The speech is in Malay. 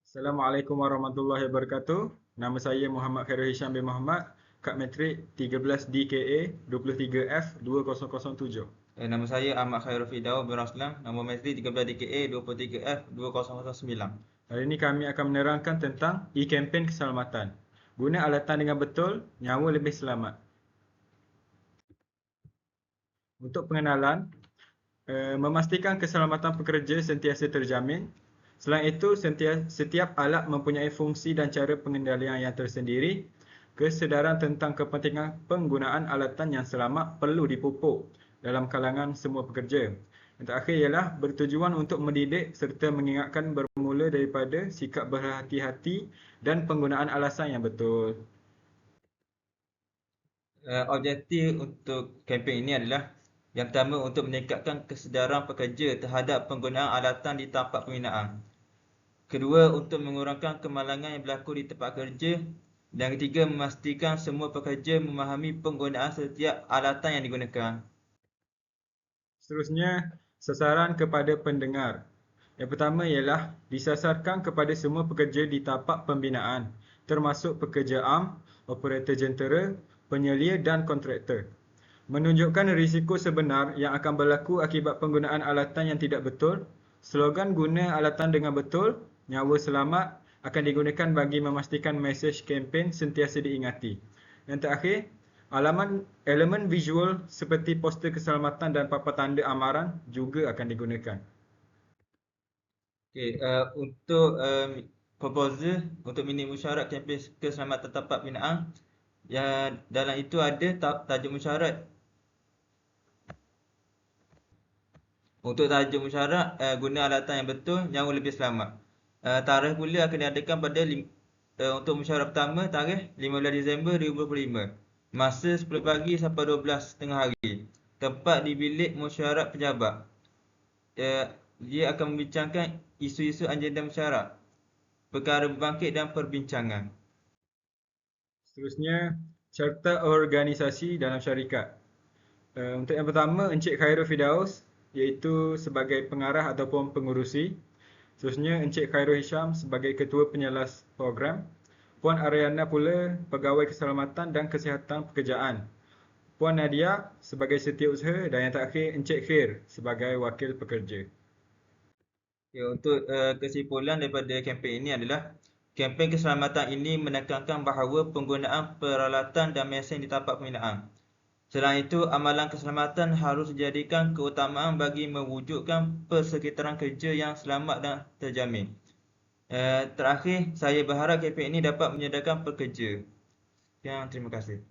Assalamualaikum warahmatullahi wabarakatuh. Nama saya Muhammad Khairul Hisham bin Muhammad, Kad Matrik 13 DKA 23F 2007. Nama saya Ahmad Khairul Fidaus bin Raslan, nombor matrik 13 DKA 23F 2009. Hari ini kami akan menerangkan tentang e-kempen keselamatan. Guna alatan dengan betul, nyawa lebih selamat. Untuk pengenalan, memastikan keselamatan pekerja sentiasa terjamin. Selain itu, setiap alat mempunyai fungsi dan cara pengendalian yang tersendiri. Kesedaran tentang kepentingan penggunaan alatan yang selamat perlu dipupuk dalam kalangan semua pekerja. Yang terakhir ialah bertujuan untuk mendidik serta mengingatkan bermula daripada sikap berhati-hati dan penggunaan alasan yang betul. Objektif untuk kempen ini adalah yang pertama untuk meningkatkan kesedaran pekerja terhadap penggunaan alatan di tempat pembinaan. Kedua, untuk mengurangkan kemalangan yang berlaku di tempat kerja. Dan ketiga, memastikan semua pekerja memahami penggunaan setiap alatan yang digunakan. Seterusnya, sasaran kepada pendengar. Yang pertama ialah disasarkan kepada semua pekerja di tapak pembinaan, termasuk pekerja am, operator jentera, penyelia dan kontraktor. Menunjukkan risiko sebenar yang akan berlaku akibat penggunaan alatan yang tidak betul. Slogan guna alatan dengan betul, nyawa selamat akan digunakan bagi memastikan mesej kempen sentiasa diingati. Yang terakhir, elemen visual seperti poster keselamatan dan papan tanda amaran juga akan digunakan. Untuk proposal untuk minit musyarat kempen keselamatan tempat pembinaan, yang dalam itu ada tajuk musyarat. Untuk tajuk musyarat, guna alatan yang betul, nyawa lebih selamat. Tarikh pula akan diadakan pada untuk musyarat pertama, tarikh 15 Disember 2025. Masa 10 pagi sampai 12 tengah hari. Tempat di bilik musyarat pejabat. Dia akan membincangkan isu-isu agenda musyarat, perkara berbangkit dan perbincangan. Seterusnya, carta organisasi dalam syarikat. Untuk yang pertama, Encik Khairul Fidaus, iaitu sebagai pengarah ataupun pengurusi. Seterusnya, Encik Khairul Hisham sebagai ketua penjelas program. Puan Ariana pula pegawai keselamatan dan kesihatan pekerjaan. Puan Nadia sebagai setiausaha dan yang terakhir Encik Khair sebagai wakil pekerja. Untuk kesimpulan daripada kempen ini adalah kempen keselamatan ini menekankan bahawa penggunaan peralatan dan mesin di tempat pembinaan. Selain itu, amalan keselamatan harus dijadikan keutamaan bagi mewujudkan persekitaran kerja yang selamat dan terjamin. Terakhir, saya berharap kempen ini dapat menyedarkan pekerja. Terima kasih.